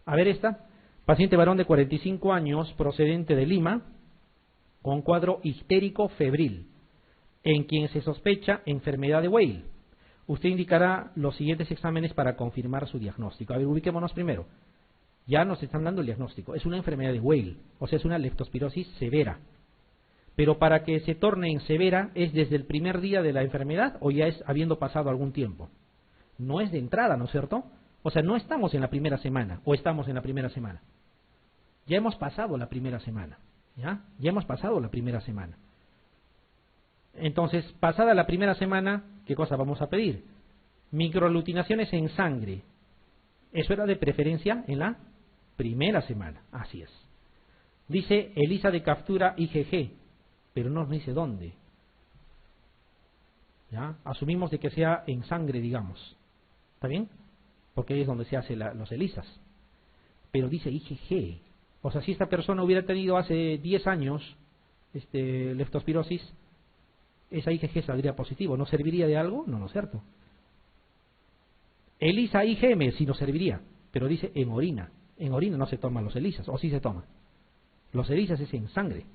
A ver esta. Paciente varón de 45 años, procedente de Lima, con cuadro histérico febril, en quien se sospecha enfermedad de Weil. Usted indicará los siguientes exámenes para confirmar su diagnóstico. A ver, ubiquémonos primero. Ya nos están dando el diagnóstico. Es una enfermedad de Weil, o sea, es una leptospirosis severa. Pero para que se torne en severa, ¿es desde el primer día de la enfermedad o ya es habiendo pasado algún tiempo? No es de entrada, ¿no es cierto? O sea, no estamos en la primera semana, o estamos en la primera semana. Ya hemos pasado la primera semana, ¿ya? Ya hemos pasado la primera semana. Entonces, pasada la primera semana, ¿qué cosa vamos a pedir? Microaglutinaciones en sangre. Eso era de preferencia en la primera semana, así es. Dice ELISA de captura IgG, pero no nos dice dónde. ¿Ya? Asumimos de que sea en sangre, digamos. ¿Está bien? Porque ahí es donde se hacen los ELISAs. Pero dice IgG. O sea, si esta persona hubiera tenido hace 10 años leptospirosis, esa IgG saldría positivo. ¿No serviría de algo? No, no es cierto. ELISA IgM sí nos serviría, pero dice en orina. En orina no se toman los ELISAs, o sí se toma. Los ELISAs es en sangre.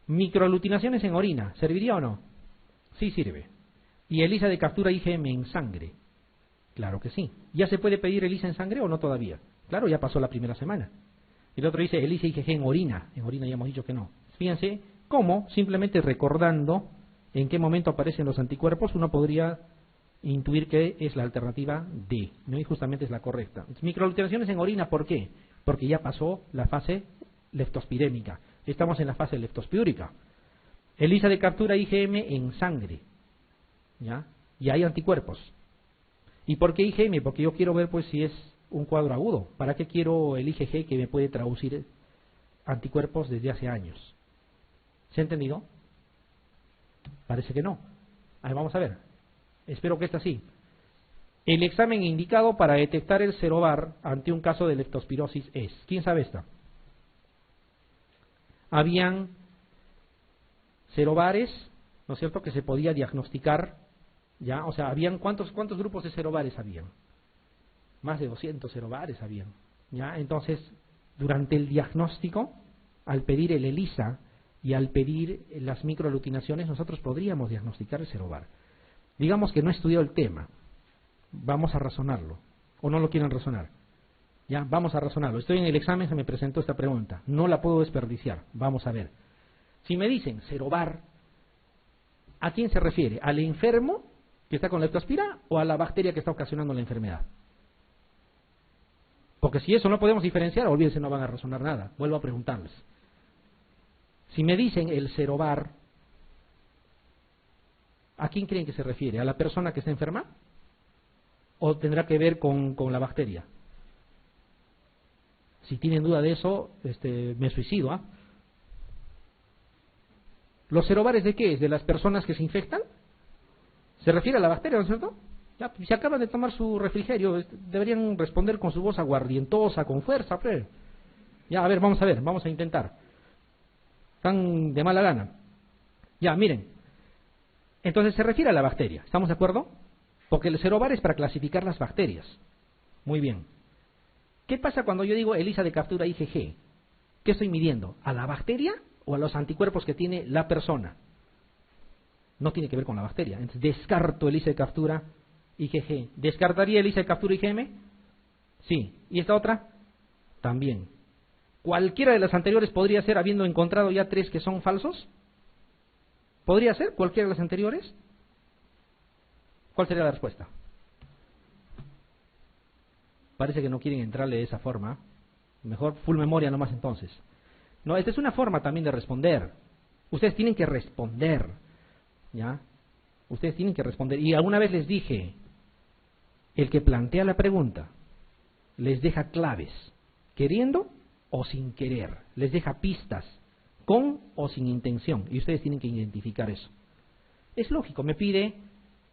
Microaglutinaciones en orina, ¿serviría o no? Sí sirve. ¿Y ELISA de captura IgM en sangre? Claro que sí. ¿Ya se puede pedir ELISA en sangre o no todavía? Claro, ya pasó la primera semana. El otro dice ELISA IgG en orina. En orina ya hemos dicho que no. Fíjense cómo, simplemente recordando en qué momento aparecen los anticuerpos, uno podría intuir que es la alternativa D, ¿no? Y justamente es la correcta. Microaglutinaciones en orina, ¿por qué? Porque ya pasó la fase leptospirémica. Estamos en la fase leptospiúrica. ELISA de captura IgM en sangre, ¿ya? Y hay anticuerpos. ¿Y por qué IgM? Porque yo quiero ver pues si es un cuadro agudo. ¿Para qué quiero el IgG que me puede traducir anticuerpos desde hace años? ¿Se ha entendido? Parece que no. Ahí vamos a ver. Espero que esta sí. El examen indicado para detectar el serovar ante un caso de leptospirosis es... ¿Quién sabe esta? Habían serovares, ¿no es cierto?, que se podía diagnosticar, ¿ya? O sea, habían ¿cuántos grupos de serovares habían? Más de 200 serovares habían, ¿ya? Entonces, durante el diagnóstico, al pedir el ELISA y al pedir las microaglutinaciones, nosotros podríamos diagnosticar el serovar. Digamos que no he estudiado el tema, vamos a razonarlo, o no lo quieren razonar. Ya, vamos a razonarlo. Estoy en el examen, se me presentó esta pregunta. No la puedo desperdiciar. Vamos a ver. Si me dicen serovar, ¿a quién se refiere? ¿Al enfermo que está con leptospira o a la bacteria que está ocasionando la enfermedad? Porque si eso no podemos diferenciar, olvídense, no van a razonar nada. Vuelvo a preguntarles. Si me dicen el serovar, ¿a quién creen que se refiere? ¿A la persona que está enferma? ¿O tendrá que ver con la bacteria? Si tienen duda de eso, me suicido, ¿ah? ¿Los serovares de qué es? ¿De las personas que se infectan? Se refiere a la bacteria, ¿no es cierto? Ya, si acaban de tomar su refrigerio, deberían responder con su voz aguardientosa, con fuerza, pues. Ya, a ver, vamos a intentar. Están de mala gana. Ya, miren. Entonces se refiere a la bacteria, ¿estamos de acuerdo? Porque el serovar es para clasificar las bacterias. Muy bien. ¿Qué pasa cuando yo digo ELISA de captura IgG? ¿Qué estoy midiendo? ¿A la bacteria o a los anticuerpos que tiene la persona? No tiene que ver con la bacteria. Entonces descarto ELISA de captura IgG. ¿Descartaría ELISA de captura IgM? Sí. ¿Y esta otra? También. ¿Cualquiera de las anteriores podría ser, habiendo encontrado ya 3 que son falsos? ¿Podría ser cualquiera de las anteriores? ¿Cuál sería la respuesta? Parece que no quieren entrarle de esa forma. Mejor full memoria nomás entonces. No, esta es una forma también de responder. Ustedes tienen que responder, ¿ya? Ustedes tienen que responder. Y alguna vez les dije, el que plantea la pregunta les deja claves, queriendo o sin querer. Les deja pistas, con o sin intención. Y ustedes tienen que identificar eso. Es lógico, me pide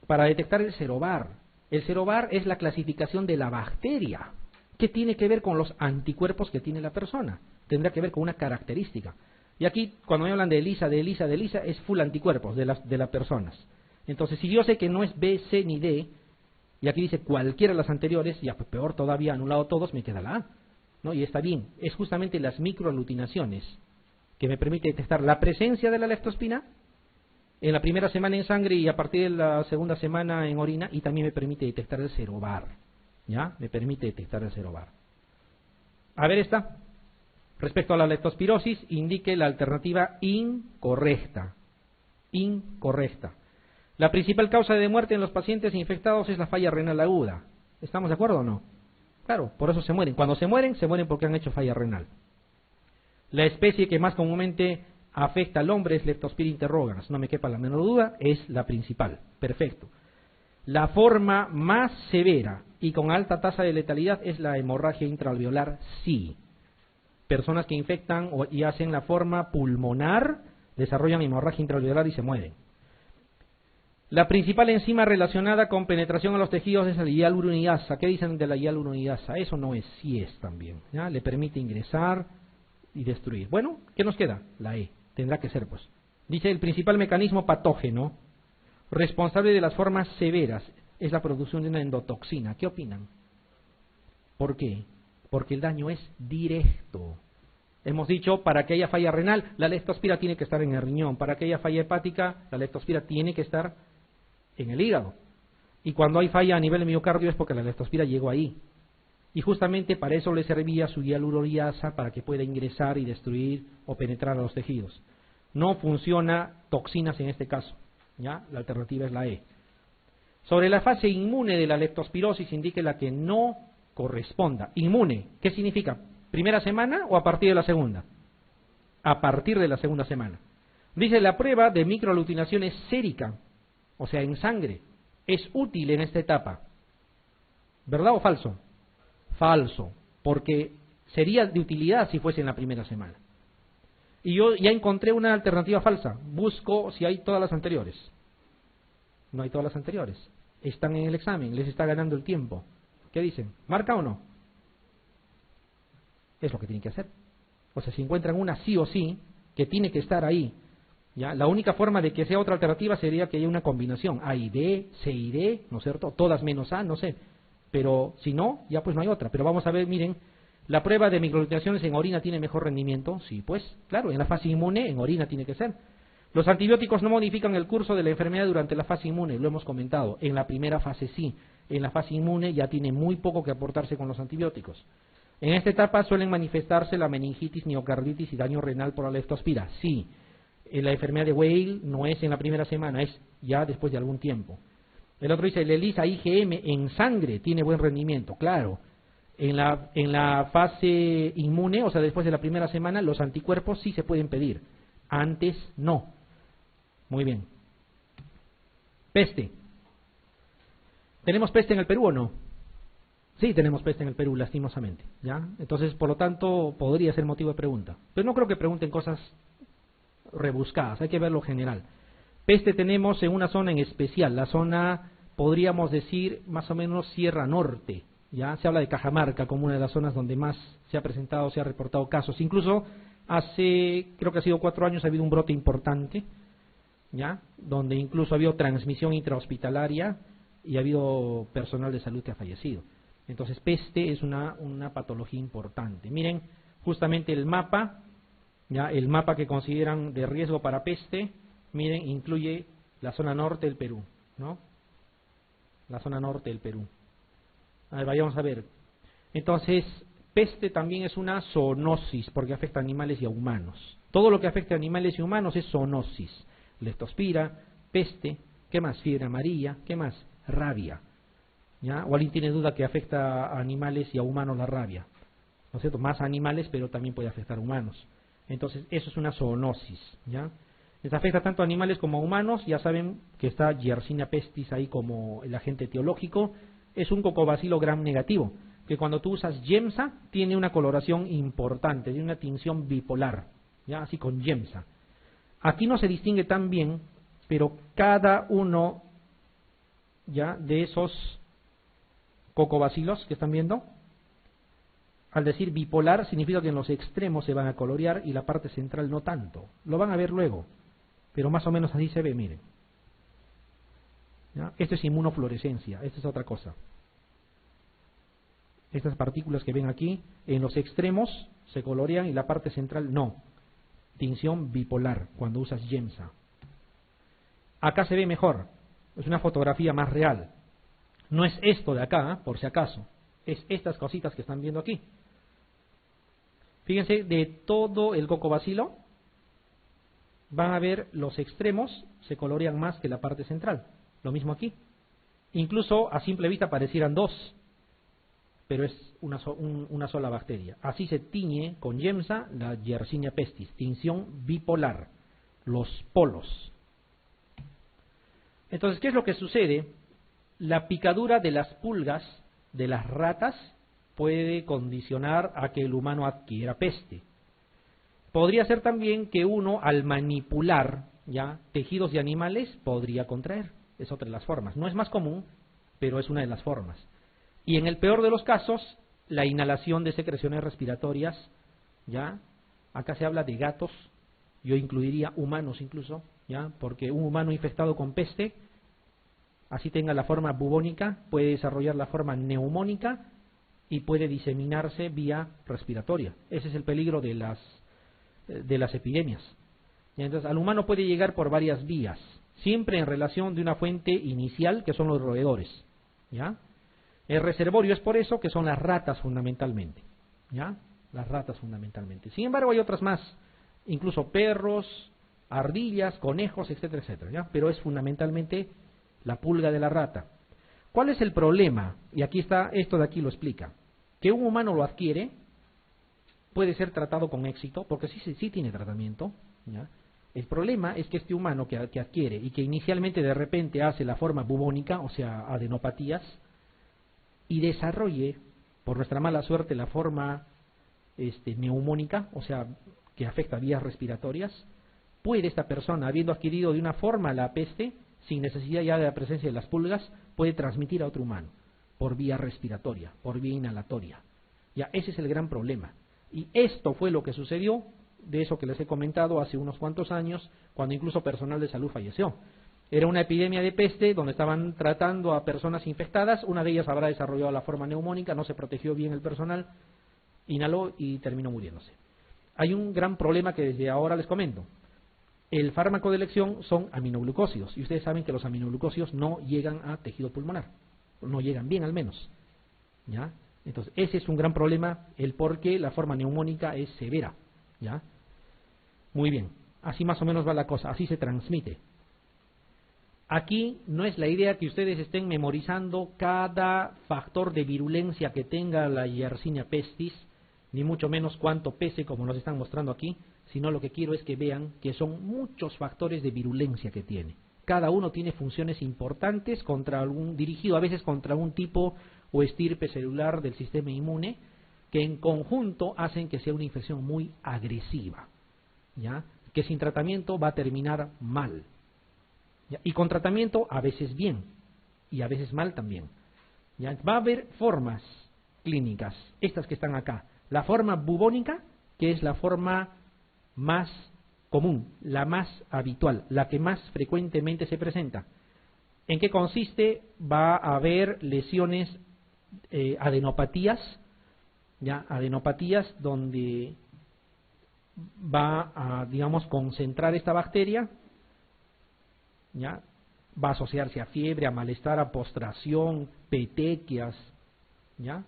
para detectar el serovar. El serovar es la clasificación de la bacteria. ¿Qué tiene que ver con los anticuerpos que tiene la persona? Tendrá que ver con una característica. Y aquí, cuando me hablan de ELISA, es full anticuerpos de las personas. Entonces, si yo sé que no es B, C ni D, Y aquí dice cualquiera de las anteriores, ya pues peor todavía, anulado todos, me queda la A, ¿no? Y está bien, es justamente las microaglutinaciones que me permite detectar la presencia de la leptospira en la primera semana en sangre y a partir de la segunda semana en orina, y también me permite detectar el serovar, ¿ya? Me permite detectar el serovar. A ver esta. Respecto a la leptospirosis, indique la alternativa incorrecta. Incorrecta. La principal causa de muerte en los pacientes infectados es la falla renal aguda. ¿Estamos de acuerdo o no? Claro, por eso se mueren. Cuando se mueren porque han hecho falla renal. La especie que más comúnmente afecta al hombre es Leptospira interrogans. No me quepa la menor duda, es la principal. Perfecto. La forma más severa y con alta tasa de letalidad es la hemorragia intraalveolar, sí. Personas que infectan y hacen la forma pulmonar desarrollan hemorragia intraalveolar y se mueren. La principal enzima relacionada con penetración a los tejidos es la hialuronidasa. ¿Qué dicen de la hialuronidasa? Eso no es, sí es también, ¿ya? Le permite ingresar y destruir. Bueno, ¿qué nos queda? La E. Tendrá que ser, pues. Dice, el principal mecanismo patógeno responsable de las formas severas es la producción de una endotoxina. ¿Qué opinan? ¿Por qué? Porque el daño es directo. Hemos dicho, para que haya falla renal, la leptospira tiene que estar en el riñón. Para que haya falla hepática, la leptospira tiene que estar en el hígado. Y cuando hay falla a nivel miocardio es porque la leptospira llegó ahí. Y justamente para eso le servía su hialuronidasa, para que pueda ingresar y destruir o penetrar a los tejidos. No funciona toxinas en este caso, ¿ya? La alternativa es la E. Sobre la fase inmune de la leptospirosis, indique la que no corresponda. Inmune, ¿qué significa? ¿Primera semana o a partir de la segunda? A partir de la segunda semana. Dice, la prueba de microaglutinación es sérica, o sea, en sangre. Es útil en esta etapa. ¿Verdad o falso? Falso, porque sería de utilidad si fuese en la primera semana. Y yo ya encontré una alternativa falsa. Busco si hay todas las anteriores. No hay todas las anteriores. Están en el examen, les está ganando el tiempo. ¿Qué dicen? ¿Marca o no? Es lo que tienen que hacer. O sea, si encuentran una sí o sí, que tiene que estar ahí, ¿ya? La única forma de que sea otra alternativa sería que haya una combinación. A y B, C y D, ¿no es cierto? Todas menos A, no sé. Pero si no, ya pues no hay otra. Pero vamos a ver, miren, ¿la prueba de microaglutinaciones en orina tiene mejor rendimiento? Sí, pues, claro, en la fase inmune, en orina tiene que ser. Los antibióticos no modifican el curso de la enfermedad durante la fase inmune, lo hemos comentado. En la primera fase sí, en la fase inmune ya tiene muy poco que aportarse con los antibióticos. En esta etapa suelen manifestarse la meningitis, miocarditis y daño renal por la leptospira. Sí, la enfermedad de Weil no es en la primera semana, es ya después de algún tiempo. El otro dice, el ELISA IgM en sangre tiene buen rendimiento. Claro, en la fase inmune, o sea, después de la primera semana, los anticuerpos sí se pueden pedir. Antes no. Muy bien. Peste. ¿Tenemos peste en el Perú o no? Sí, tenemos peste en el Perú, lastimosamente, ¿ya? Entonces, por lo tanto, podría ser motivo de pregunta. Pero no creo que pregunten cosas rebuscadas, hay que ver lo general. Peste tenemos en una zona en especial, la zona, podríamos decir, más o menos Sierra Norte, ¿ya? Se habla de Cajamarca como una de las zonas donde más se ha presentado, se ha reportado casos. Incluso hace, creo que ha sido 4 años, ha habido un brote importante, ¿ya? Donde incluso ha habido transmisión intrahospitalaria y ha habido personal de salud que ha fallecido. Entonces, peste es una patología importante. Miren, justamente el mapa, ya el mapa que consideran de riesgo para peste, miren, incluye la zona norte del Perú, ¿no? La zona norte del Perú. A ver, vayamos a ver. Entonces, peste también es una zoonosis, porque afecta a animales y a humanos. Todo lo que afecta a animales y humanos es zoonosis. Leptospira, peste, ¿qué más? Fiebre amarilla, ¿qué más? Rabia. ¿Ya? ¿O alguien tiene duda que afecta a animales y a humanos la rabia? ¿No es cierto? Más a animales, pero también puede afectar a humanos. Entonces, eso es una zoonosis, ¿ya? Les afecta tanto a animales como a humanos. Ya saben que está Yersinia pestis ahí como el agente etiológico. Es un cocobacilo gram negativo, que cuando tú usas Yemsa tiene una coloración importante, tiene una tinción bipolar, ¿ya? Así con Yemsa. Aquí no se distingue tan bien, pero cada uno, ¿ya?, de esos cocobacilos que están viendo, al decir bipolar significa que en los extremos se van a colorear y la parte central no tanto. Lo van a ver luego, pero más o menos así se ve, miren. ¿Ya? Esto es inmunofluorescencia, esto es otra cosa. Estas partículas que ven aquí, en los extremos se colorean y la parte central no. Tinción bipolar, cuando usas Gemsa. Acá se ve mejor, es una fotografía más real. No es esto de acá, por si acaso, es estas cositas que están viendo aquí. Fíjense, de todo el cocobacilo, van a ver los extremos se colorean más que la parte central. Lo mismo aquí. Incluso a simple vista parecieran dos, pero es una sola bacteria. Así se tiñe con Gemsa la Yersinia pestis, tinción bipolar, los polos. Entonces, ¿qué es lo que sucede? La picadura de las pulgas, de las ratas, puede condicionar a que el humano adquiera peste. Podría ser también que uno, al manipular ya tejidos de animales, podría contraer. Es otra de las formas. No es más común, pero es una de las formas. Y en el peor de los casos, la inhalación de secreciones respiratorias, ya, acá se habla de gatos, yo incluiría humanos incluso, ya, porque un humano infectado con peste, así tenga la forma bubónica, puede desarrollar la forma neumónica y puede diseminarse vía respiratoria. Ese es el peligro de las epidemias. Y entonces, al humano puede llegar por varias vías, siempre en relación de una fuente inicial, que son los roedores, ¿ya? El reservorio es por eso que son las ratas fundamentalmente, ¿ya? Las ratas fundamentalmente. Sin embargo, hay otras más, incluso perros, ardillas, conejos, etcétera, etcétera, ¿ya? Pero es fundamentalmente la pulga de la rata. ¿Cuál es el problema? Y aquí está, esto de aquí lo explica. Que un humano lo adquiere, puede ser tratado con éxito, porque sí tiene tratamiento, ¿ya? El problema es que este humano que adquiere y que inicialmente de repente hace la forma bubónica, o sea, adenopatías, y desarrolle, por nuestra mala suerte, la forma neumónica, o sea, que afecta vías respiratorias, puede esta persona, habiendo adquirido de una forma la peste, sin necesidad ya de la presencia de las pulgas, puede transmitir a otro humano, por vía respiratoria, por vía inhalatoria. Ya, ese es el gran problema. Y esto fue lo que sucedió, de eso que les he comentado hace unos cuantos años, cuando incluso personal de salud falleció. Era una epidemia de peste donde estaban tratando a personas infectadas, una de ellas habrá desarrollado la forma neumónica, no se protegió bien el personal, inhaló y terminó muriéndose. Hay un gran problema que desde ahora les comento. El fármaco de elección son aminoglucósidos, y ustedes saben que los aminoglucósidos no llegan a tejido pulmonar, no llegan bien al menos, ¿ya? Entonces, ese es un gran problema, el por qué la forma neumónica es severa, ¿ya? Muy bien, así más o menos va la cosa, así se transmite. Aquí no es la idea que ustedes estén memorizando cada factor de virulencia que tenga la Yersinia pestis, ni mucho menos cuánto pese, como nos están mostrando aquí, sino lo que quiero es que vean que son muchos factores de virulencia que tiene. Cada uno tiene funciones importantes dirigido a veces contra un tipo o estirpe celular del sistema inmune, que en conjunto hacen que sea una infección muy agresiva, ¿ya? Que sin tratamiento va a terminar mal. ¿Ya? Y con tratamiento a veces bien y a veces mal también. ¿Ya? Va a haber formas clínicas, estas que están acá. La forma bubónica, que es la forma más común, la más habitual, la que más frecuentemente se presenta. ¿En qué consiste? Va a haber lesiones, adenopatías, ¿ya? Adenopatías donde va a, digamos, concentrar esta bacteria, ¿ya? Va a asociarse a fiebre, a malestar, a postración, petequias, ¿ya?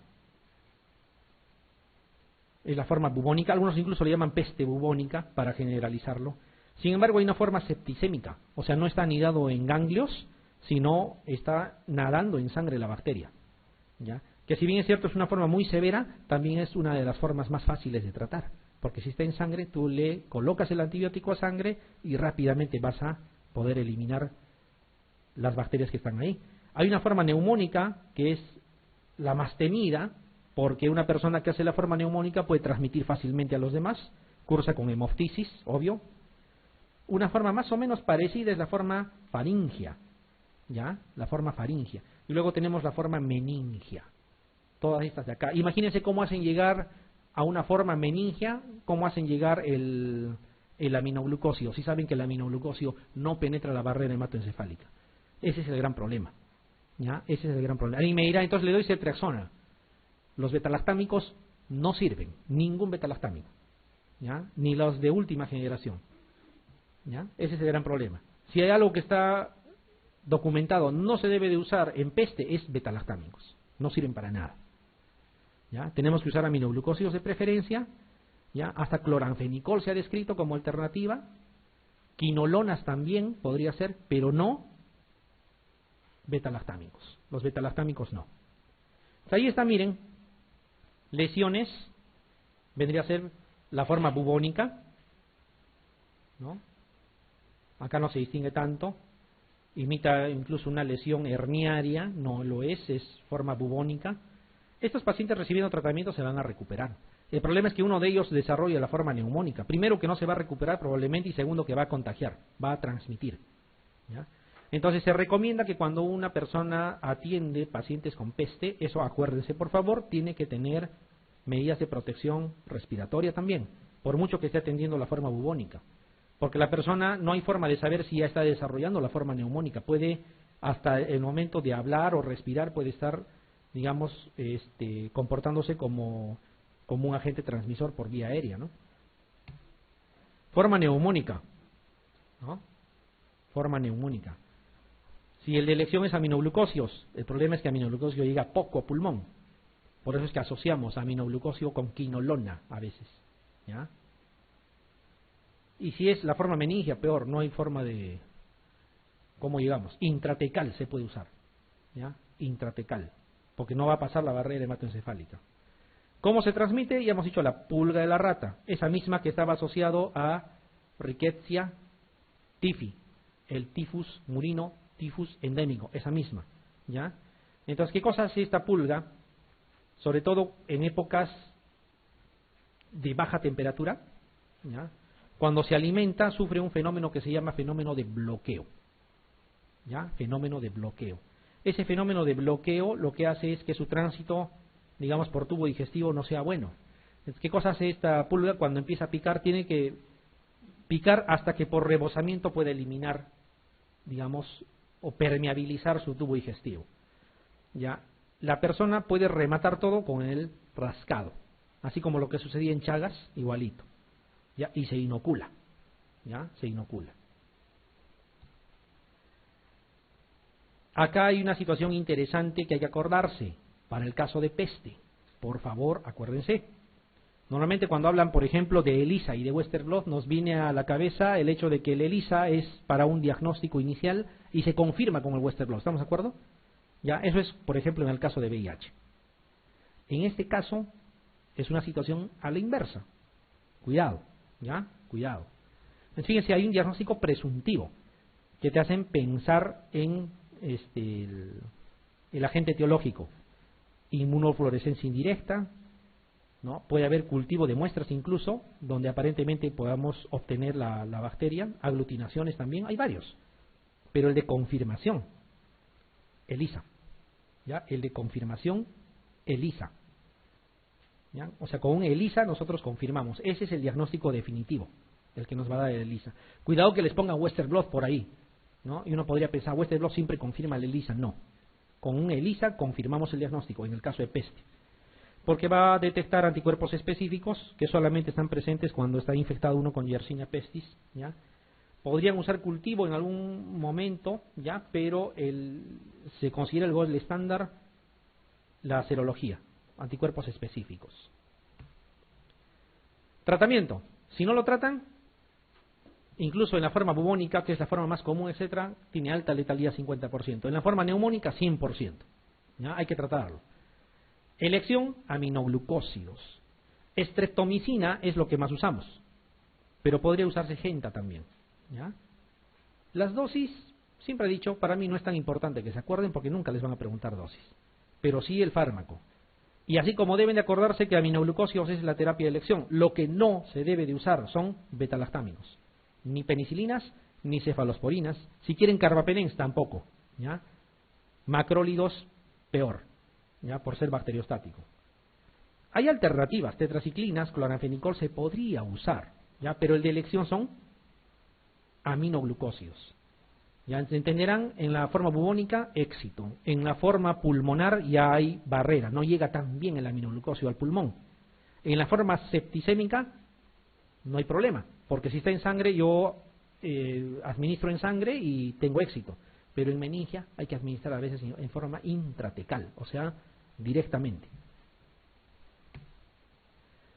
Es la forma bubónica, algunos incluso le llaman peste bubónica para generalizarlo. Sin embargo, hay una forma septicémica, o sea, no está anidado en ganglios, sino está nadando en sangre la bacteria, ¿ya? Que si bien es cierto es una forma muy severa, también es una de las formas más fáciles de tratar, porque si está en sangre, tú le colocas el antibiótico a sangre y rápidamente vas a poder eliminar las bacterias que están ahí. Hay una forma neumónica que es la más temida, porque una persona que hace la forma neumónica puede transmitir fácilmente a los demás, cursa con hemoftisis, obvio. Una forma más o menos parecida es la forma faringia, ¿ya? La forma faringia. Y luego tenemos la forma meningia. Todas estas de acá. Imagínense cómo hacen llegar a una forma meningia, cómo hacen llegar el aminoglucósido. Si saben que el aminoglucósido no penetra la barrera hematoencefálica. Ese es el gran problema. ¿Ya? Ese es el gran problema. Y me dirá, entonces le doy ceftriaxona. Los betalactámicos no sirven, ningún betalactámico, ¿ya? Ni los de última generación, ¿ya? Ese es el gran problema. Si hay algo que está documentado no se debe de usar en peste, es betalactámicos, no sirven para nada, ¿ya? Tenemos que usar aminoglucósidos de preferencia, ¿ya? Hasta cloranfenicol se ha descrito como alternativa, quinolonas también podría ser, pero no betalactámicos, los betalactámicos no. Ahí está, miren, lesiones, vendría a ser la forma bubónica, ¿no? Acá no se distingue tanto, imita incluso una lesión herniaria, no lo es forma bubónica. Estos pacientes recibiendo tratamiento se van a recuperar. El problema es que uno de ellos desarrolla la forma neumónica. Primero, que no se va a recuperar probablemente, y segundo, que va a contagiar, va a transmitir, ¿ya? Entonces se recomienda que cuando una persona atiende pacientes con peste, eso acuérdense por favor, tiene que tener medidas de protección respiratoria también, por mucho que esté atendiendo la forma bubónica. Porque la persona no hay forma de saber si ya está desarrollando la forma neumónica. Puede, hasta el momento de hablar o respirar, puede estar, digamos, comportándose como un agente transmisor por vía aérea, ¿no? Forma neumónica, ¿no? Forma neumónica. Si el de elección es aminoglucósidos, el problema es que aminoglucósido llega poco a pulmón. Por eso es que asociamos aminoglucósido con quinolona a veces, ¿ya? Y si es la forma meningia, peor, no hay forma de... ¿Cómo llegamos? Intratecal se puede usar, ¿ya? Intratecal, porque no va a pasar la barrera hematoencefálica. ¿Cómo se transmite? Ya hemos dicho, la pulga de la rata, esa misma que estaba asociado a Rickettsia tifi, el tifus murino, tifus endémico, esa misma, ¿ya? Entonces, ¿qué cosa hace esta pulga? Sobre todo en épocas de baja temperatura, ¿ya? Cuando se alimenta sufre un fenómeno que se llama fenómeno de bloqueo, ¿ya? Fenómeno de bloqueo. Ese fenómeno de bloqueo lo que hace es que su tránsito, digamos, por tubo digestivo no sea bueno. Entonces, ¿qué cosa hace esta pulga? Cuando empieza a picar, tiene que picar hasta que por rebosamiento pueda eliminar, digamos, o permeabilizar su tubo digestivo, ¿ya? La persona puede rematar todo con el rascado, así como lo que sucedía en Chagas, igualito, ¿ya? Y se inocula, ¿ya? Se inocula. Acá hay una situación interesante que hay que acordarse para el caso de peste. Por favor, acuérdense. Normalmente cuando hablan, por ejemplo, de ELISA y de Western blot, nos viene a la cabeza el hecho de que el ELISA es para un diagnóstico inicial y se confirma con el Western blot. ¿Estamos de acuerdo? Ya, eso es, por ejemplo, en el caso de VIH. En este caso, es una situación a la inversa. Cuidado, ¿ya? Cuidado. Fíjense, hay un diagnóstico presuntivo que te hacen pensar en el agente etiológico. Inmunofluorescencia indirecta, ¿no? Puede haber cultivo de muestras incluso, donde aparentemente podamos obtener la bacteria, aglutinaciones también, hay varios. Pero el de confirmación, ELISA, ¿ya? El de confirmación, ELISA, ¿ya? O sea, con un ELISA nosotros confirmamos, ese es el diagnóstico definitivo, el que nos va a dar el ELISA. Cuidado que les pongan Western blot por ahí, ¿no? Y uno podría pensar, Western blot siempre confirma el ELISA, no. Con un ELISA confirmamos el diagnóstico, en el caso de peste, porque va a detectar anticuerpos específicos que solamente están presentes cuando está infectado uno con Yersinia pestis, ¿ya? Podrían usar cultivo en algún momento, ¿ya? Pero se considera el gold estándar la serología, anticuerpos específicos. Tratamiento. Si no lo tratan, incluso en la forma bubónica, que es la forma más común, etcétera, tiene alta letalidad 50%. En la forma neumónica, 100%. ¿Ya? Hay que tratarlo. Elección, aminoglucósidos. Streptomicina es lo que más usamos, pero podría usarse genta también, ¿ya? Las dosis, siempre he dicho, para mí no es tan importante que se acuerden porque nunca les van a preguntar dosis, pero sí el fármaco. Y así como deben de acordarse que aminoglucósidos es la terapia de elección, lo que no se debe de usar son betalactámicos, ni penicilinas, ni cefalosporinas, si quieren carbapenens tampoco, ¿ya? Macrólidos, peor, ¿ya? Por ser bacteriostático. Hay alternativas, tetraciclinas, cloranfenicol se podría usar, ¿ya? Pero el de elección son aminoglucósidos, ¿ya? Ya entenderán, en la forma bubónica, éxito. En la forma pulmonar ya hay barrera, no llega tan bien el aminoglucósido al pulmón. En la forma septicémica no hay problema, porque si está en sangre yo administro en sangre y tengo éxito. Pero en meningia hay que administrar a veces en forma intratecal, o sea, directamente.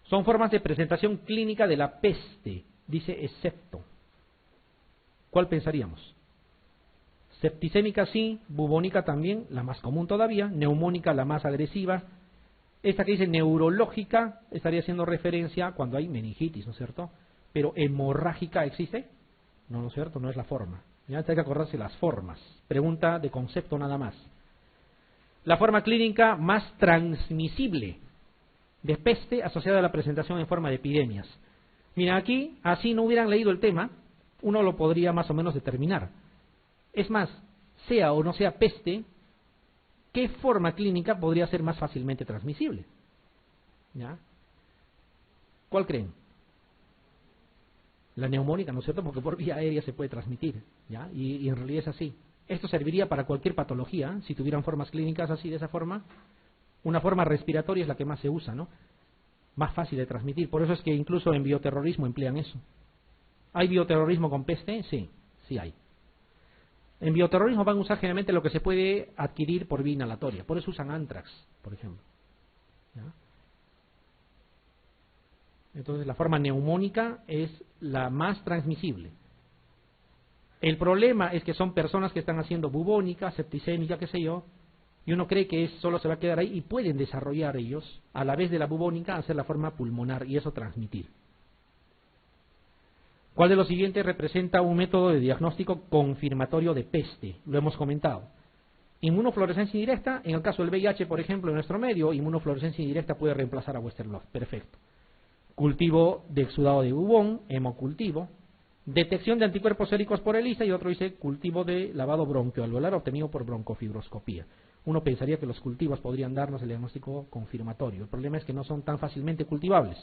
Son formas de presentación clínica de la peste, dice excepto. ¿Cuál pensaríamos? Septicémica sí, bubónica también, la más común todavía, neumónica la más agresiva. Esta que dice neurológica estaría haciendo referencia cuando hay meningitis, ¿no es cierto? Pero hemorrágica ¿existe? No, ¿no es cierto? No es la forma. Ya hay que acordarse las formas. Pregunta de concepto nada más. La forma clínica más transmisible de peste asociada a la presentación en forma de epidemias. Mira, aquí, así no hubieran leído el tema, uno lo podría más o menos determinar. Es más, sea o no sea peste, ¿qué forma clínica podría ser más fácilmente transmisible? ¿Ya? ¿Cuál creen? La neumónica, ¿no es cierto? Porque por vía aérea se puede transmitir, ¿ya? Y en realidad es así. Esto serviría para cualquier patología, si tuvieran formas clínicas así, de esa forma. Una forma respiratoria es la que más se usa, ¿no? Más fácil de transmitir. Por eso es que incluso en bioterrorismo emplean eso. ¿Hay bioterrorismo con peste? Sí, sí hay. En bioterrorismo van a usar generalmente lo que se puede adquirir por vía inhalatoria. Por eso usan anthrax, por ejemplo. ¿Ya? Entonces la forma neumónica es la más transmisible. El problema es que son personas que están haciendo bubónica, septicémica, qué sé yo, y uno cree que solo se va a quedar ahí y pueden desarrollar ellos, a la vez de la bubónica, hacer la forma pulmonar y eso transmitir. ¿Cuál de los siguientes representa un método de diagnóstico confirmatorio de peste? Lo hemos comentado. Inmunofluorescencia indirecta, en el caso del VIH, por ejemplo, en nuestro medio, inmunofluorescencia indirecta puede reemplazar a Western blot. Perfecto. Cultivo de exudado de bubón, hemocultivo. Detección de anticuerpos séricos por ELISA y otro dice cultivo de lavado bronquioalveolar obtenido por broncofibroscopía. Uno pensaría que los cultivos podrían darnos el diagnóstico confirmatorio. El problema es que no son tan fácilmente cultivables.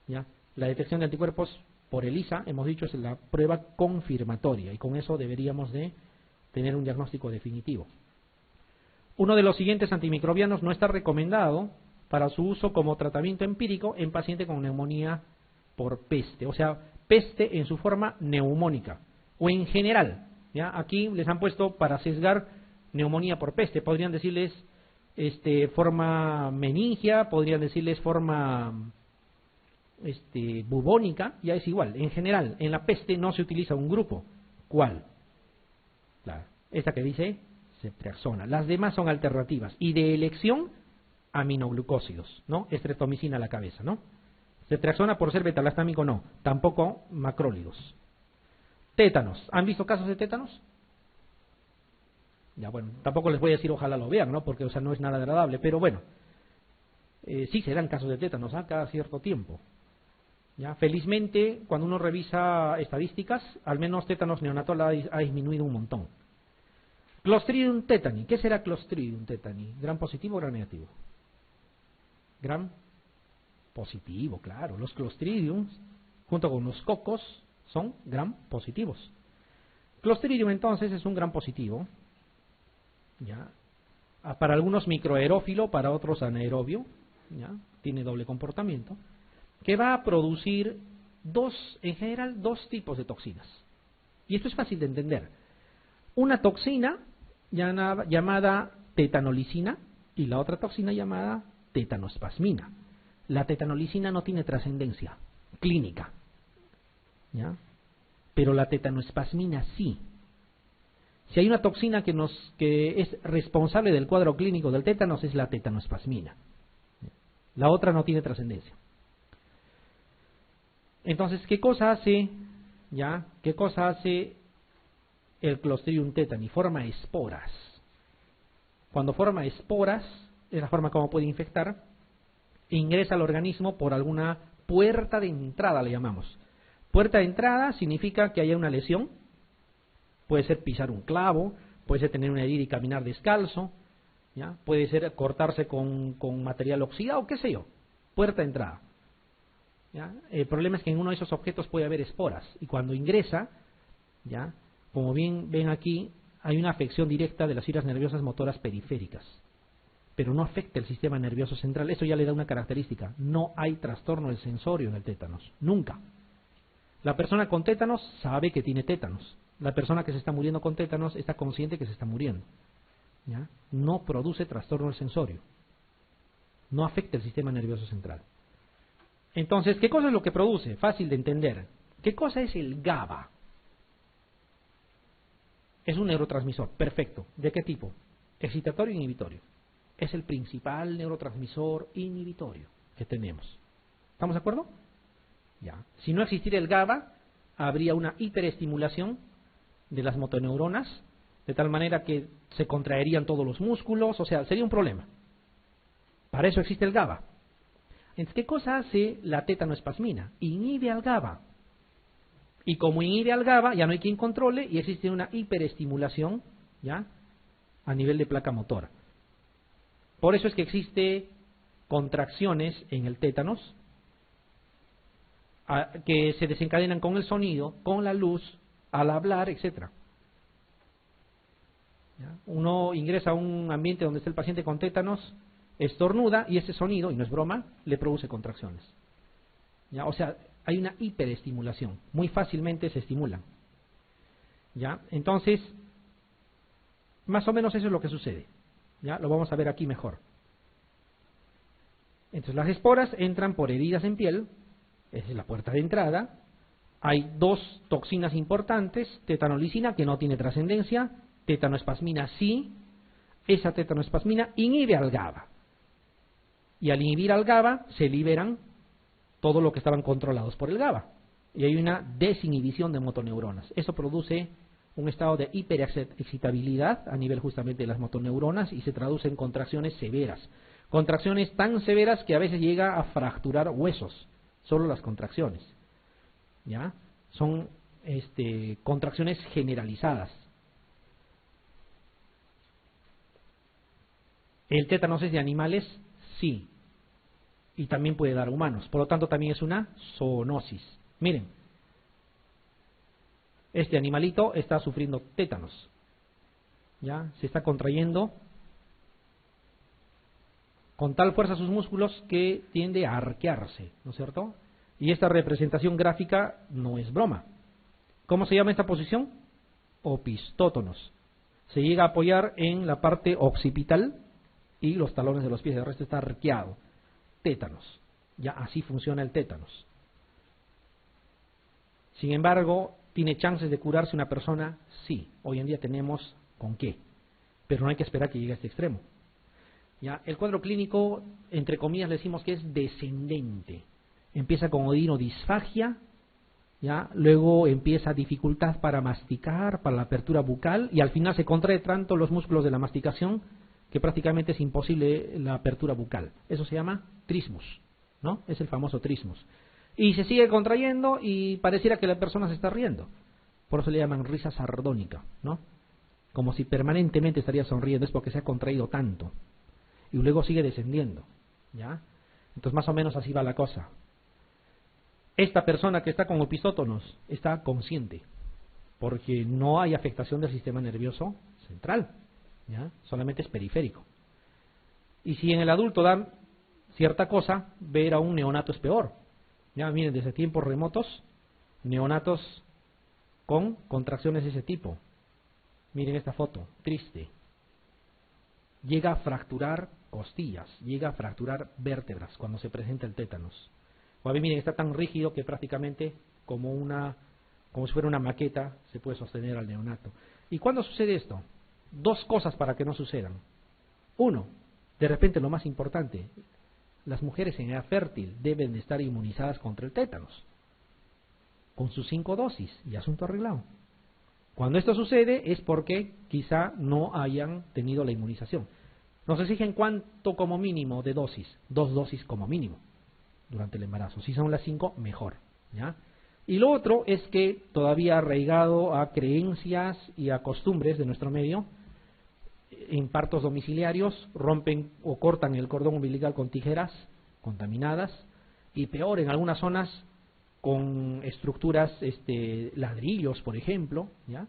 ¿Ya? La detección de anticuerpos por ELISA, hemos dicho, es la prueba confirmatoria y con eso deberíamos de tener un diagnóstico definitivo. Uno de los siguientes antimicrobianos no está recomendado para su uso como tratamiento empírico en paciente con neumonía por peste, o sea, peste en su forma neumónica o en general. ¿Ya? Aquí les han puesto para sesgar neumonía por peste, podrían decirles forma meningia, podrían decirles forma bubónica, ya es igual. En general, en la peste no se utiliza un grupo. ¿Cuál? Claro, esta que dice ceftriaxona. Las demás son alternativas y de elección aminoglucósidos, ¿no? Estreptomicina a la cabeza, ¿no? Ceftriaxona por ser betalastámico no, tampoco macrólidos. Tétanos, ¿han visto casos de tétanos? Ya bueno, tampoco les voy a decir ojalá lo vean, ¿no? Porque o sea, no es nada agradable, pero bueno, sí se dan casos de tétanos, ¿ah? Cada cierto tiempo. ¿Ya? Felizmente, cuando uno revisa estadísticas, al menos tétanos neonatal ha disminuido un montón. Clostridium tetani, ¿qué será Clostridium tetani? ¿Gran positivo o gran negativo? Gran positivo, claro. Los Clostridiums, junto con los cocos, son gran positivos. Clostridium entonces es un gran positivo, ¿ya? Para algunos microaerófilo, para otros anaerobio, ¿ya? Tiene doble comportamiento, que va a producir en general dos tipos de toxinas. Y esto es fácil de entender. Una toxina llamada tetanolicina y la otra toxina llamada tetanospasmina. La tetanolicina no tiene trascendencia clínica, ¿ya? Pero la tetanospasmina sí. Si hay una toxina que es responsable del cuadro clínico del tétanos, es la tetanospasmina. La otra no tiene trascendencia. Entonces, ¿qué cosa hace? ¿Ya? ¿Qué cosa hace el Clostridium tetani? Forma esporas. Cuando forma esporas, es la forma como puede infectar, ingresa al organismo por alguna puerta de entrada, le llamamos. Puerta de entrada significa que haya una lesión, puede ser pisar un clavo, puede ser tener una herida y caminar descalzo, ¿ya? Puede ser cortarse con material oxidado, qué sé yo, puerta de entrada. ¿Ya? El problema es que en uno de esos objetos puede haber esporas y cuando ingresa, ¿ya? como bien ven aquí, hay una afección directa de las fibras nerviosas motoras periféricas, pero no afecta el sistema nervioso central. Eso ya le da una característica: no hay trastorno del sensorio en el tétanos, nunca. La persona con tétanos sabe que tiene tétanos. La persona que se está muriendo con tétanos está consciente que se está muriendo, ¿ya? No produce trastorno del sensorio, no afecta el sistema nervioso central. Entonces, ¿qué cosa es lo que produce? Fácil de entender. ¿Qué cosa es el GABA? Es un neurotransmisor, perfecto. ¿De qué tipo? Excitatorio e inhibitorio. Es el principal neurotransmisor inhibitorio que tenemos. ¿Estamos de acuerdo? Ya. Si no existiera el GABA, habría una hiperestimulación de las motoneuronas, de tal manera que se contraerían todos los músculos, o sea, sería un problema. Para eso existe el GABA. Entonces, ¿qué cosa hace la tétanoespasmina? Inhibe al GABA. Y como inhibe al GABA, ya no hay quien controle y existe una hiperestimulación, ¿ya?, a nivel de placa motora. Por eso es que existe contracciones en el tétanos que se desencadenan con el sonido, con la luz, al hablar, etcétera. Uno ingresa a un ambiente donde está el paciente con tétanos, estornuda y ese sonido, y no es broma, le produce contracciones. ¿Ya? O sea, hay una hiperestimulación, muy fácilmente se estimulan. ¿Ya? Entonces, más o menos eso es lo que sucede. ¿Ya? Lo vamos a ver aquí mejor. Entonces, las esporas entran por heridas en piel, esa es la puerta de entrada. Hay dos toxinas importantes: tetanolicina, que no tiene trascendencia, tetanoespasmina sí. Esa tetanoespasmina inhibe al GABA. Y al inhibir al GABA, se liberan todo lo que estaban controlados por el GABA. Y hay una desinhibición de motoneuronas. Eso produce un estado de hiperexcitabilidad a nivel justamente de las motoneuronas y se traduce en contracciones severas. Contracciones tan severas que a veces llega a fracturar huesos, solo las contracciones. ¿Ya? Son contracciones generalizadas. ¿El tétanos es de animales? Sí. Y también puede dar a humanos. Por lo tanto, también es una zoonosis. Miren, este animalito está sufriendo tétanos. ¿Ya? Se está contrayendo con tal fuerza sus músculos que tiende a arquearse, ¿no es cierto? Y esta representación gráfica no es broma. ¿Cómo se llama esta posición? Opistótonos. Se llega a apoyar en la parte occipital y los talones de los pies, el resto está arqueado. Tétanos. Ya así funciona el tétanos. Sin embargo, ¿tiene chances de curarse una persona? Sí. Hoy en día tenemos con qué. Pero no hay que esperar que llegue a este extremo. ¿Ya? El cuadro clínico, entre comillas, le decimos que es descendente. Empieza con odinodisfagia, ¿ya? Luego empieza dificultad para masticar, para la apertura bucal, y al final se contrae tanto los músculos de la masticación que prácticamente es imposible la apertura bucal. Eso se llama trismus, ¿no? Es el famoso trismus. Y se sigue contrayendo y pareciera que la persona se está riendo. Por eso le llaman risa sardónica, ¿no? Como si permanentemente estaría sonriendo, es porque se ha contraído tanto. Y luego sigue descendiendo, ¿ya? Entonces más o menos así va la cosa. Esta persona que está con opistótonos está consciente, porque no hay afectación del sistema nervioso central, ¿ya? Solamente es periférico. Y si en el adulto dan cierta cosa, ver a un neonato es peor. Ya miren, desde tiempos remotos, neonatos con contracciones de ese tipo. Miren esta foto, triste. Llega a fracturar costillas, llega a fracturar vértebras cuando se presenta el tétanos. O a ver, miren, está tan rígido que prácticamente como si fuera una maqueta se puede sostener al neonato. ¿Y cuándo sucede esto? Dos cosas para que no sucedan. Uno, de repente lo más importante, las mujeres en edad fértil deben de estar inmunizadas contra el tétanos, con sus 5 dosis, y asunto arreglado. Cuando esto sucede es porque quizá no hayan tenido la inmunización. Nos exigen cuánto como mínimo de dosis, 2 dosis como mínimo durante el embarazo. Si son las 5, mejor, ¿ya? Y lo otro es que todavía arraigado a creencias y a costumbres de nuestro medio, en partos domiciliarios rompen o cortan el cordón umbilical con tijeras contaminadas, y peor en algunas zonas con estructuras, ladrillos, por ejemplo, ¿ya?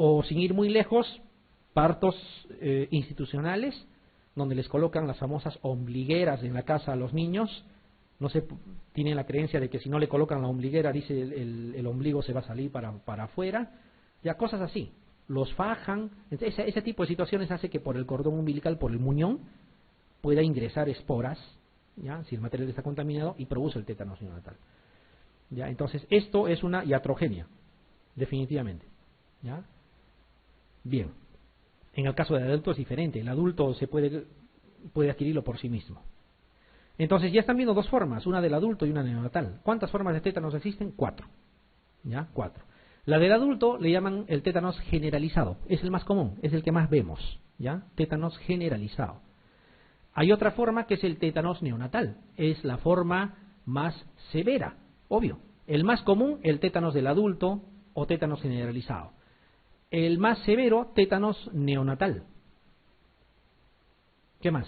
O sin ir muy lejos, partos institucionales, donde les colocan las famosas ombligueras en la casa a los niños. No se tienen la creencia de que si no le colocan la ombliguera, dice el ombligo se va a salir para afuera. Ya cosas así. Los fajan. Ese tipo de situaciones hace que por el cordón umbilical, por el muñón, pueda ingresar esporas, ¿ya? Si el material está contaminado, y produce el tétanos neonatal. ¿Ya? Entonces, esto es una iatrogenia, definitivamente. ¿Ya? Bien. En el caso del adulto es diferente. El adulto puede adquirirlo por sí mismo. Entonces, ya están viendo dos formas, una del adulto y una neonatal. ¿Cuántas formas de tétanos existen? 4. ¿Ya? 4. La del adulto le llaman el tétanos generalizado. Es el más común, es el que más vemos. ¿Ya? Tétanos generalizado. Hay otra forma que es el tétanos neonatal. Es la forma más severa, obvio. El más común, el tétanos del adulto o tétanos generalizado. El más severo, tétanos neonatal. ¿Qué más?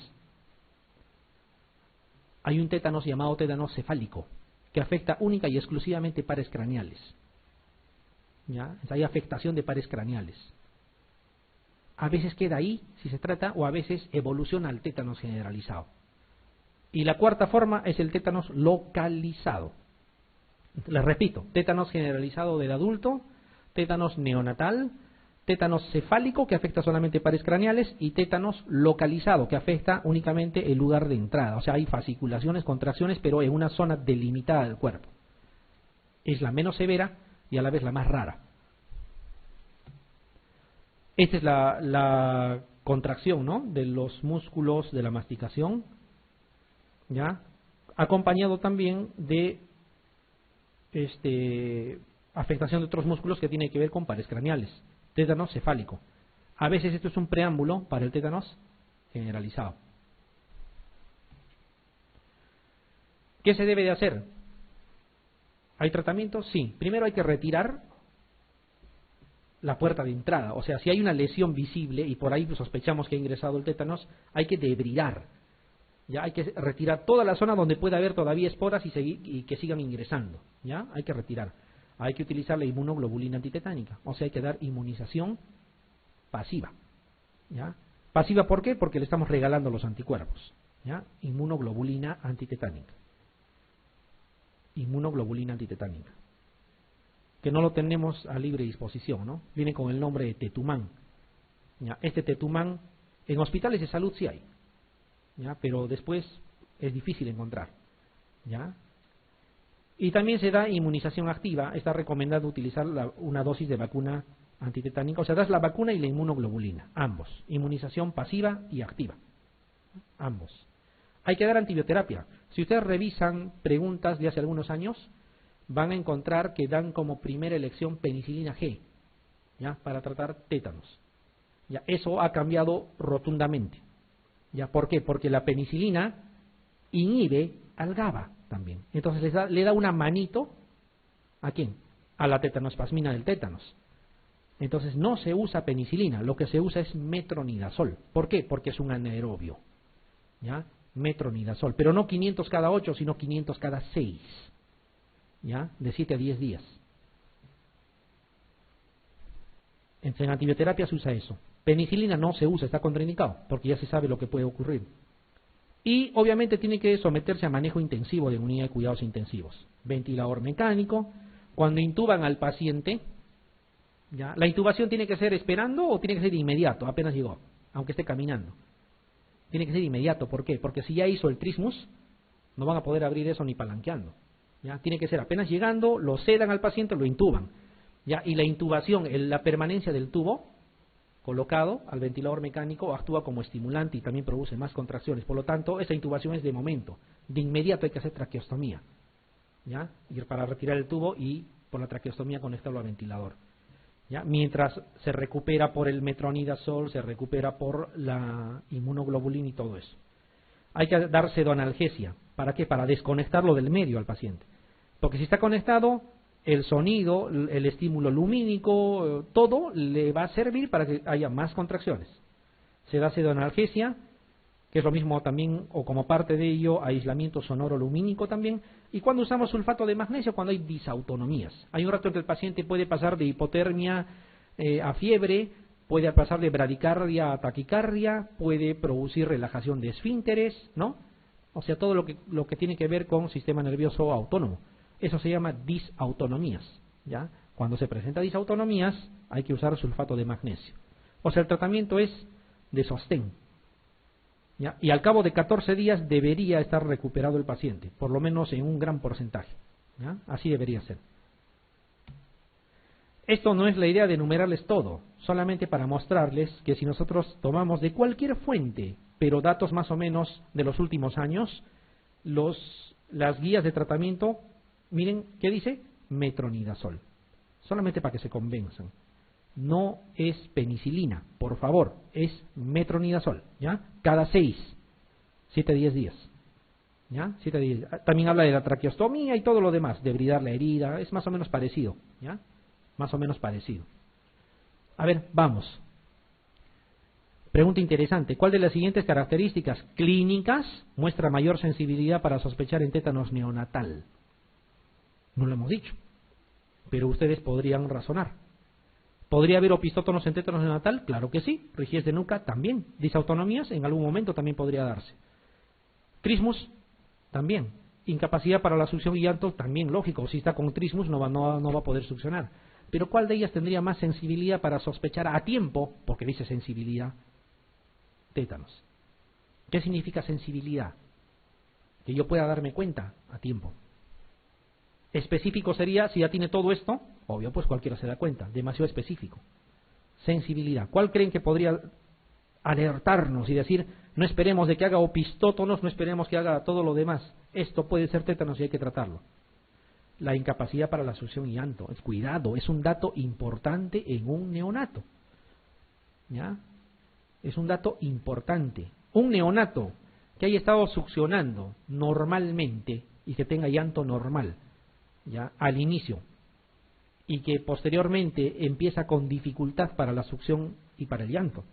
Hay un tétanos llamado tétanos cefálico, que afecta única y exclusivamente pares craneales. ¿Ya? Hay afectación de pares craneales. A veces queda ahí, si se trata, o a veces evoluciona al tétanos generalizado. Y la cuarta forma es el tétanos localizado. Les repito, tétanos generalizado del adulto, tétanos neonatal, tétanos cefálico, que afecta solamente pares craneales, y tétanos localizado, que afecta únicamente el lugar de entrada. O sea, hay fasciculaciones, contracciones, pero en una zona delimitada del cuerpo. Es la menos severa y a la vez la más rara. Esta es la contracción, ¿no?, de los músculos de la masticación, ¿ya? Acompañado también de afectación de otros músculos que tienen que ver con pares craneales. Tétanos cefálico. A veces esto es un preámbulo para el tétanos generalizado. ¿Qué se debe de hacer? ¿Hay tratamiento? Sí. Primero hay que retirar la puerta de entrada. O sea, si hay una lesión visible y por ahí sospechamos que ha ingresado el tétanos, hay que debridar. Ya hay que retirar toda la zona donde pueda haber todavía esporas y que sigan ingresando. Ya hay que retirar. Hay que utilizar la inmunoglobulina antitetánica. O sea, hay que dar inmunización pasiva. ¿Ya? ¿Pasiva por qué? Porque le estamos regalando los anticuerpos. ¿Ya? Inmunoglobulina antitetánica. Inmunoglobulina antitetánica. Que no lo tenemos a libre disposición, ¿no? Viene con el nombre de Tetumán. ¿Ya? Este Tetumán en hospitales de salud sí hay. ¿Ya? Pero después es difícil encontrar. ¿Ya? Y también se da inmunización activa. Está recomendado utilizar una dosis de vacuna antitetánica. O sea, das la vacuna y la inmunoglobulina. Ambos. Inmunización pasiva y activa. Ambos. Hay que dar antibioterapia. Si ustedes revisan preguntas de hace algunos años, van a encontrar que dan como primera elección penicilina G, ¿ya?, para tratar tétanos. ¿Ya? Eso ha cambiado rotundamente. ¿Ya? ¿Por qué? Porque la penicilina inhibe al GABA también. Entonces le da una manito, ¿a quién? A la tetanospasmina del tétanos. Entonces no se usa penicilina, lo que se usa es metronidazol. ¿Por qué? Porque es un anaerobio. ¿Ya? Metronidazol. Pero no 500 cada 8, sino 500 cada 6. ¿Ya? De 7 a 10 días. En antibioterapia se usa eso. Penicilina no se usa, está contraindicado, porque ya se sabe lo que puede ocurrir. Y obviamente tiene que someterse a manejo intensivo de unidad de cuidados intensivos. Ventilador mecánico. Cuando intuban al paciente, ¿ya?, la intubación tiene que ser esperando o tiene que ser de inmediato, apenas llegó, aunque esté caminando. Tiene que ser inmediato, ¿por qué? Porque si ya hizo el trismus, no van a poder abrir eso ni palanqueando. ¿Ya? Tiene que ser apenas llegando, lo sedan al paciente, lo intuban. ¿Ya? Y la intubación, la permanencia del tubo colocado al ventilador mecánico actúa como estimulante y también produce más contracciones. Por lo tanto, esa intubación es de momento. De inmediato hay que hacer traqueostomía. ¿Ya? Ir para retirar el tubo y por la traqueostomía conectarlo al ventilador. ¿Ya? Mientras se recupera por el metronidazol, se recupera por la inmunoglobulina y todo eso. Hay que dar pseudoanalgesia. ¿Para qué? Para desconectarlo del medio al paciente. Porque si está conectado, el sonido, el estímulo lumínico, todo le va a servir para que haya más contracciones. Se da pseudoanalgesia, que es lo mismo también, o como parte de ello, aislamiento sonoro lumínico también. Y cuando usamos sulfato de magnesio, cuando hay disautonomías. Hay un rato en que el paciente puede pasar de hipotermia a fiebre, puede pasar de bradicardia a taquicardia, puede producir relajación de esfínteres, ¿no? O sea, todo lo que tiene que ver con sistema nervioso autónomo. Eso se llama disautonomías, ¿ya? Cuando se presenta disautonomías, hay que usar sulfato de magnesio. O sea, el tratamiento es de sostén, ¿ya? Y al cabo de 14 días debería estar recuperado el paciente, por lo menos en un gran porcentaje, ¿ya? Así debería ser. Esto no es la idea de enumerarles todo, solamente para mostrarles que si nosotros tomamos de cualquier fuente, pero datos más o menos de los últimos años, las guías de tratamiento, miren, ¿qué dice? Metronidazol. Solamente para que se convenzan. No es penicilina, por favor, es metronidazol, ¿ya? Cada 7 a 10 días. ¿Ya? 7 a 10 días. También habla de la traqueostomía y todo lo demás, de bridar la herida, es más o menos parecido, ¿ya? Más o menos parecido. A ver, vamos. Pregunta interesante. ¿Cuál de las siguientes características clínicas muestra mayor sensibilidad para sospechar en tétanos neonatal? No lo hemos dicho, pero ustedes podrían razonar. ¿Podría haber opistótonos en tétanos neonatal? Claro que sí. Rigidez de nuca también. Disautonomías en algún momento también podría darse. Trismus también. Incapacidad para la succión y llanto también, lógico. Si está con trismus no va a poder succionar. Pero ¿cuál de ellas tendría más sensibilidad para sospechar a tiempo? Porque dice sensibilidad. Tétanos. ¿Qué significa sensibilidad? Que yo pueda darme cuenta a tiempo. Específico sería, si ya tiene todo esto, obvio, pues cualquiera se da cuenta. Demasiado específico. Sensibilidad. ¿Cuál creen que podría alertarnos y decir, no esperemos de que haga opistótonos, no esperemos que haga todo lo demás? Esto puede ser tétanos y hay que tratarlo. La incapacidad para la succión y llanto. Cuidado, es un dato importante en un neonato. ¿Ya? Es un dato importante. Un neonato que haya estado succionando normalmente y que tenga llanto normal, ¿ya? Al inicio, y que posteriormente empieza con dificultad para la succión y para el llanto,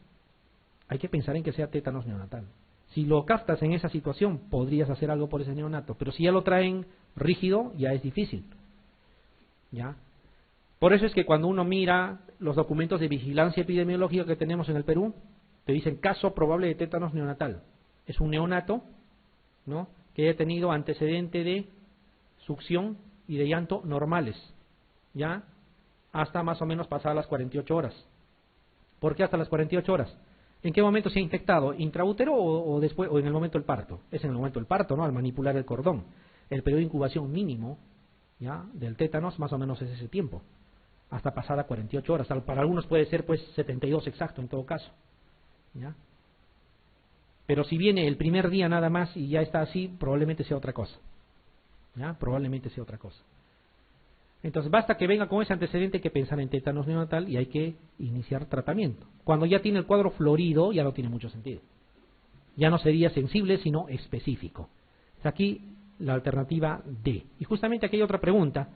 hay que pensar en que sea tétanos neonatal. Si lo captas en esa situación, podrías hacer algo por ese neonato, pero si ya lo traen rígido, ya es difícil, ¿ya? Por eso es que cuando uno mira los documentos de vigilancia epidemiológica que tenemos en el Perú, te dicen caso probable de tétanos neonatal. Es un neonato, ¿no?, que haya tenido antecedente de succión y de llanto normales, ¿ya? Hasta más o menos pasadas las 48 horas. ¿Por qué hasta las 48 horas? ¿En qué momento se ha infectado? ¿Intraútero o después, o en el momento del parto? Es en el momento del parto, ¿no?, al manipular el cordón. El periodo de incubación mínimo, ¿ya?, del tétanos más o menos es ese tiempo, hasta pasada 48 horas. Para algunos puede ser pues 72 exacto en todo caso, ¿ya? Pero si viene el primer día nada más y ya está así, probablemente sea otra cosa, ¿ya? Probablemente sea otra cosa. Entonces basta que venga con ese antecedente que pensar en tétanos neonatal y hay que iniciar tratamiento. Cuando ya tiene el cuadro florido, ya no tiene mucho sentido. Ya no sería sensible, sino específico. Es aquí la alternativa D. Y justamente aquí hay otra pregunta